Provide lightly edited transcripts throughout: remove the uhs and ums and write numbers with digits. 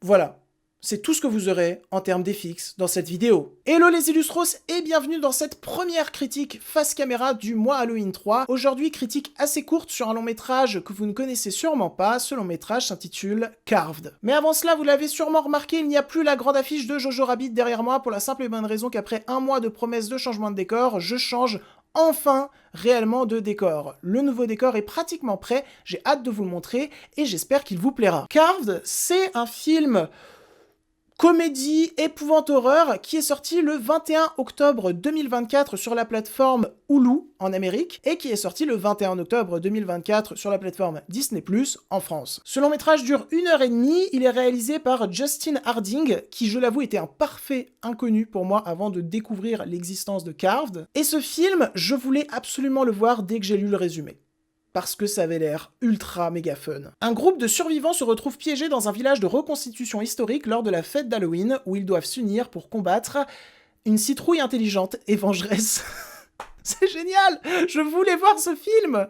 Voilà. C'est tout ce que vous aurez en termes d'FX dans cette vidéo. Hello les Illustros et bienvenue dans cette première critique face caméra du mois Halloween 3. Aujourd'hui, critique assez courte sur un long métrage que vous ne connaissez sûrement pas. Ce long métrage s'intitule Carved. Mais avant cela, vous l'avez sûrement remarqué, il n'y a plus la grande affiche de Jojo Rabbit derrière moi pour la simple et bonne raison qu'après un mois de promesses de changement de décor, je change enfin réellement de décor. Le nouveau décor est pratiquement prêt, j'ai hâte de vous le montrer et j'espère qu'il vous plaira. Carved, c'est un film comédie, épouvante horreur, qui est sorti le 21 octobre 2024 sur la plateforme Hulu en Amérique, et qui est sorti le 21 octobre 2024 sur la plateforme Disney+, en France. Ce long métrage dure 1h30, il est réalisé par Justin Harding, qui je l'avoue était un parfait inconnu pour moi avant de découvrir l'existence de Carved, et ce film, je voulais absolument le voir dès que j'ai lu le résumé. Parce que ça avait l'air ultra méga fun. Un groupe de survivants se retrouve piégé dans un village de reconstitution historique lors de la fête d'Halloween où ils doivent s'unir pour combattre une citrouille intelligente et vengeresse. C'est génial! Je voulais voir ce film!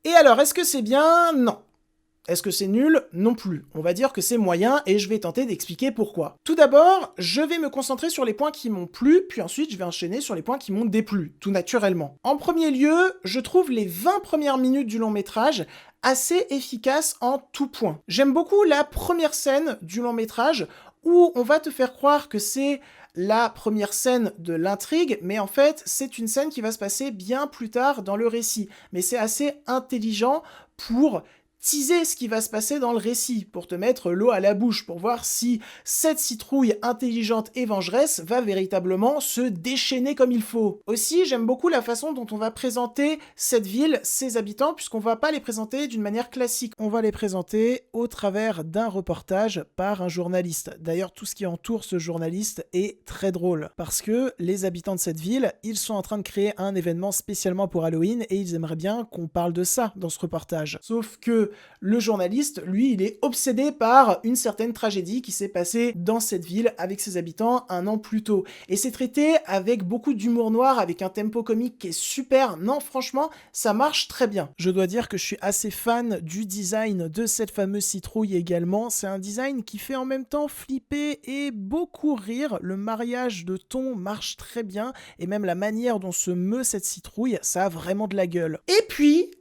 Et alors, est-ce que c'est bien? Non. Est-ce que c'est nul? Non plus. On va dire que c'est moyen et je vais tenter d'expliquer pourquoi. Tout d'abord, je vais me concentrer sur les points qui m'ont plu, puis ensuite je vais enchaîner sur les points qui m'ont déplu, tout naturellement. En premier lieu, je trouve les 20 premières minutes du long métrage assez efficaces en tout point. J'aime beaucoup la première scène du long métrage où on va te faire croire que c'est la première scène de l'intrigue, mais en fait, c'est une scène qui va se passer bien plus tard dans le récit. Mais c'est assez intelligent pour teaser ce qui va se passer dans le récit, pour te mettre l'eau à la bouche, pour voir si cette citrouille intelligente et vengeresse va véritablement se déchaîner comme il faut. Aussi, j'aime beaucoup la façon dont on va présenter cette ville, ses habitants, puisqu'on va pas les présenter d'une manière classique. On va les présenter au travers d'un reportage par un journaliste. D'ailleurs, tout ce qui entoure ce journaliste est très drôle, parce que les habitants de cette ville, ils sont en train de créer un événement spécialement pour Halloween, et ils aimeraient bien qu'on parle de ça dans ce reportage. Sauf que le journaliste, lui, il est obsédé par une certaine tragédie qui s'est passée dans cette ville avec ses habitants un an plus tôt. Et c'est traité avec beaucoup d'humour noir, avec un tempo comique qui est super. Non, franchement, ça marche très bien. Je dois dire que je suis assez fan du design de cette fameuse citrouille également. C'est un design qui fait en même temps flipper et beaucoup rire. Le mariage de tons marche très bien et même la manière dont se meut cette citrouille, ça a vraiment de la gueule. Et puis,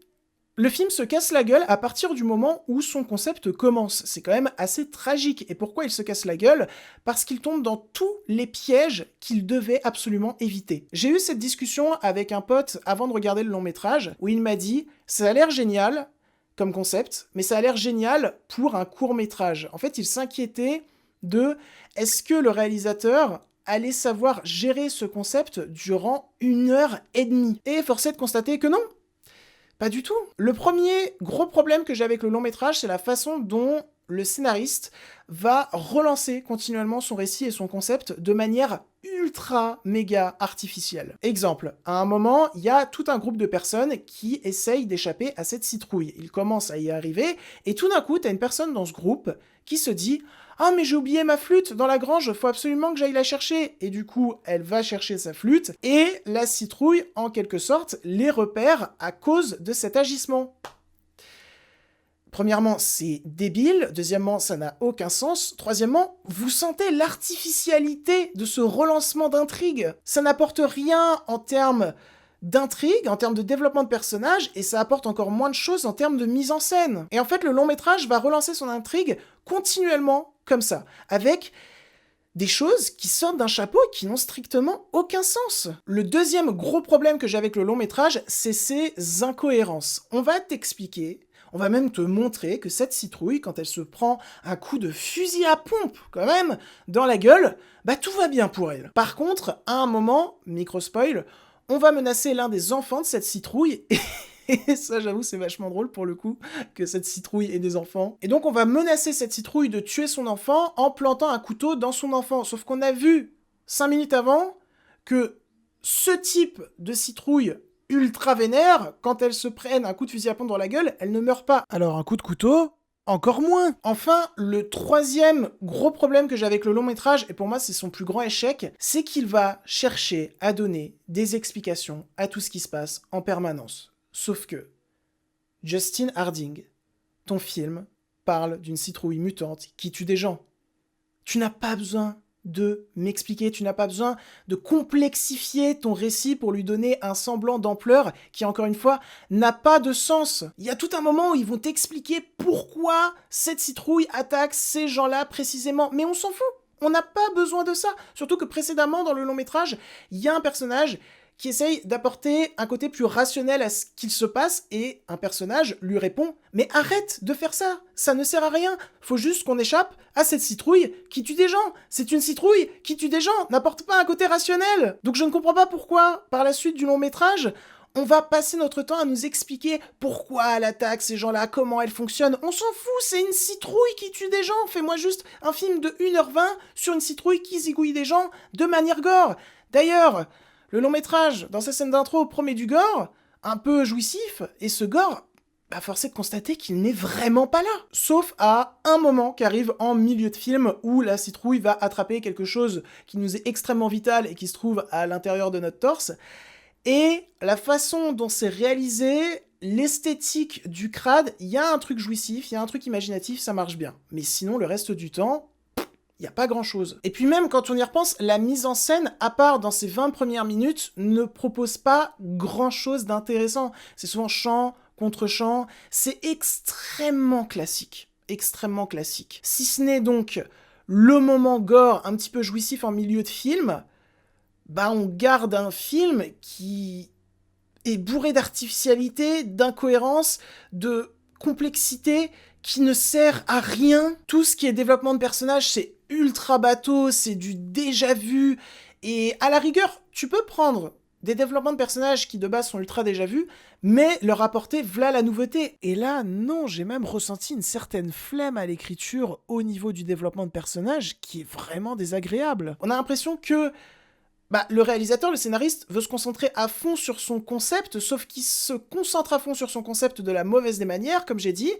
le film se casse la gueule à partir du moment où son concept commence. C'est quand même assez tragique. Et pourquoi il se casse la gueule? Parce qu'il tombe dans tous les pièges qu'il devait absolument éviter. J'ai eu cette discussion avec un pote avant de regarder le long métrage, où il m'a dit « ça a l'air génial comme concept, mais ça a l'air génial pour un court métrage ». En fait, il s'inquiétait de « est-ce que le réalisateur allait savoir gérer ce concept durant 1h30 ?» Et force est de constater que non. Pas du tout. Le premier gros problème que j'ai avec le long métrage, c'est la façon dont le scénariste va relancer continuellement son récit et son concept de manière ultra méga artificielle. Exemple, à un moment, il y a tout un groupe de personnes qui essayent d'échapper à cette citrouille. Ils commencent à y arriver, et tout d'un coup, t'as une personne dans ce groupe qui se dit « Ah, mais j'ai oublié ma flûte dans la grange, faut absolument que j'aille la chercher !» Et du coup, elle va chercher sa flûte, et la citrouille, en quelque sorte, les repère à cause de cet agissement. Premièrement, c'est débile. Deuxièmement, ça n'a aucun sens. Troisièmement, vous sentez l'artificialité de ce relancement d'intrigue. Ça n'apporte rien en termes d'intrigue, en termes de développement de personnages, et ça apporte encore moins de choses en termes de mise en scène. Et en fait, le long métrage va relancer son intrigue continuellement, comme ça, avec des choses qui sortent d'un chapeau et qui n'ont strictement aucun sens. Le deuxième gros problème que j'ai avec le long métrage, c'est ses incohérences. On va t'expliquer, on va même te montrer que cette citrouille, quand elle se prend un coup de fusil à pompe, quand même, dans la gueule, bah tout va bien pour elle. Par contre, à un moment, micro-spoil, on va menacer l'un des enfants de cette citrouille, et ça, j'avoue, c'est vachement drôle pour le coup, que cette citrouille ait des enfants. Et donc, on va menacer cette citrouille de tuer son enfant en plantant un couteau dans son enfant. Sauf qu'on a vu, 5 minutes avant, que ce type de citrouille ultra vénère, quand elles se prennent un coup de fusil à pompe dans la gueule, elles ne meurent pas. Alors, un coup de couteau, encore moins. Enfin, le troisième gros problème que j'ai avec le long métrage, et pour moi c'est son plus grand échec, c'est qu'il va chercher à donner des explications à tout ce qui se passe en permanence. Sauf que, Justin Harding, ton film parle d'une citrouille mutante qui tue des gens. Tu n'as pas besoin de m'expliquer, tu n'as pas besoin de complexifier ton récit pour lui donner un semblant d'ampleur qui, encore une fois, n'a pas de sens. Il y a tout un moment où ils vont t'expliquer pourquoi cette citrouille attaque ces gens-là précisément, mais on s'en fout. On n'a pas besoin de ça. Surtout que précédemment, dans le long métrage, il y a un personnage qui essaye d'apporter un côté plus rationnel à ce qu'il se passe, et un personnage lui répond « Mais arrête de faire ça, ça ne sert à rien, faut juste qu'on échappe à cette citrouille qui tue des gens. C'est une citrouille qui tue des gens, n'apporte pas un côté rationnel !» Donc je ne comprends pas pourquoi, par la suite du long métrage, on va passer notre temps à nous expliquer pourquoi elle attaque ces gens-là, comment elle fonctionne. On s'en fout, c'est une citrouille qui tue des gens. Fais-moi juste un film de 1h20 sur une citrouille qui zigouille des gens de manière gore. D'ailleurs, le long métrage, dans sa scène d'intro, promet du gore, un peu jouissif, et ce gore, force est de constater qu'il n'est vraiment pas là. Sauf à un moment qui arrive en milieu de film où la citrouille va attraper quelque chose qui nous est extrêmement vital et qui se trouve à l'intérieur de notre torse. Et la façon dont c'est réalisé, l'esthétique du crade, il y a un truc jouissif, il y a un truc imaginatif, ça marche bien. Mais sinon, le reste du temps, il n'y a pas grand-chose. Et puis même, quand on y repense, la mise en scène, à part dans ces 20 premières minutes, ne propose pas grand-chose d'intéressant. C'est souvent chant, contre-chant, c'est extrêmement classique. Extrêmement classique. Si ce n'est donc le moment gore un petit peu jouissif en milieu de film, on garde un film qui est bourré d'artificialité, d'incohérence, de complexité, qui ne sert à rien. Tout ce qui est développement de personnages, c'est ultra bateau, c'est du déjà vu, et à la rigueur, tu peux prendre des développements de personnages qui de base sont ultra déjà vus, mais leur apporter v'là la nouveauté. Et là, non, j'ai même ressenti une certaine flemme à l'écriture au niveau du développement de personnages qui est vraiment désagréable. On a l'impression que le réalisateur, le scénariste, veut se concentrer à fond sur son concept, sauf qu'il se concentre à fond sur son concept de la mauvaise des manières, comme j'ai dit,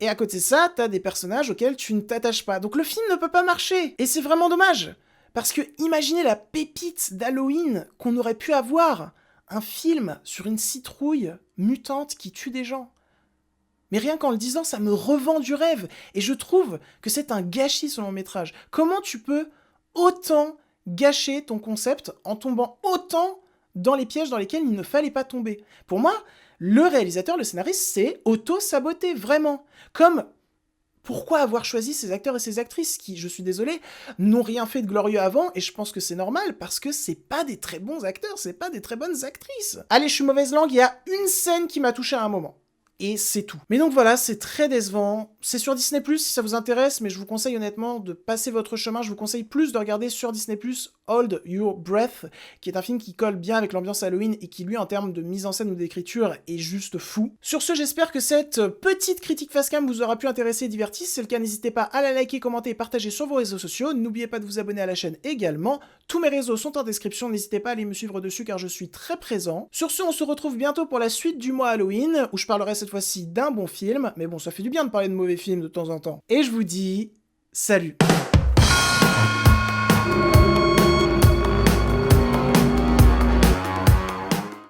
et à côté de ça, t'as des personnages auxquels tu ne t'attaches pas. Donc le film ne peut pas marcher, et c'est vraiment dommage. Parce que imaginez la pépite d'Halloween qu'on aurait pu avoir, un film sur une citrouille mutante qui tue des gens. Mais rien qu'en le disant, ça me revend du rêve, et je trouve que c'est un gâchis ce long métrage. Comment tu peux autant gâcher ton concept en tombant autant dans les pièges dans lesquels il ne fallait pas tomber? Pour moi, le réalisateur, le scénariste, c'est auto-saboter, vraiment. Comme, pourquoi avoir choisi ces acteurs et ces actrices qui, je suis désolé, n'ont rien fait de glorieux avant, et je pense que c'est normal, parce que c'est pas des très bons acteurs, c'est pas des très bonnes actrices. Allez, je suis mauvaise langue, il y a une scène qui m'a touché à un moment. Et c'est tout. Mais donc voilà, c'est très décevant. C'est sur Disney+, si ça vous intéresse, mais je vous conseille honnêtement de passer votre chemin. Je vous conseille plus de regarder sur Disney+, Hold Your Breath, qui est un film qui colle bien avec l'ambiance Halloween et qui, lui, en termes de mise en scène ou d'écriture, est juste fou. Sur ce, j'espère que cette petite critique facecam vous aura pu intéresser et divertir. Si c'est le cas, n'hésitez pas à la liker, commenter et partager sur vos réseaux sociaux. N'oubliez pas de vous abonner à la chaîne également. Tous mes réseaux sont en description, n'hésitez pas à aller me suivre dessus car je suis très présent. Sur ce, on se retrouve bientôt pour la suite du mois Halloween, où je parlerai cette fois-ci d'un bon film, mais bon, ça fait du bien de parler de mauvais films de temps en temps. Et je vous dis, salut!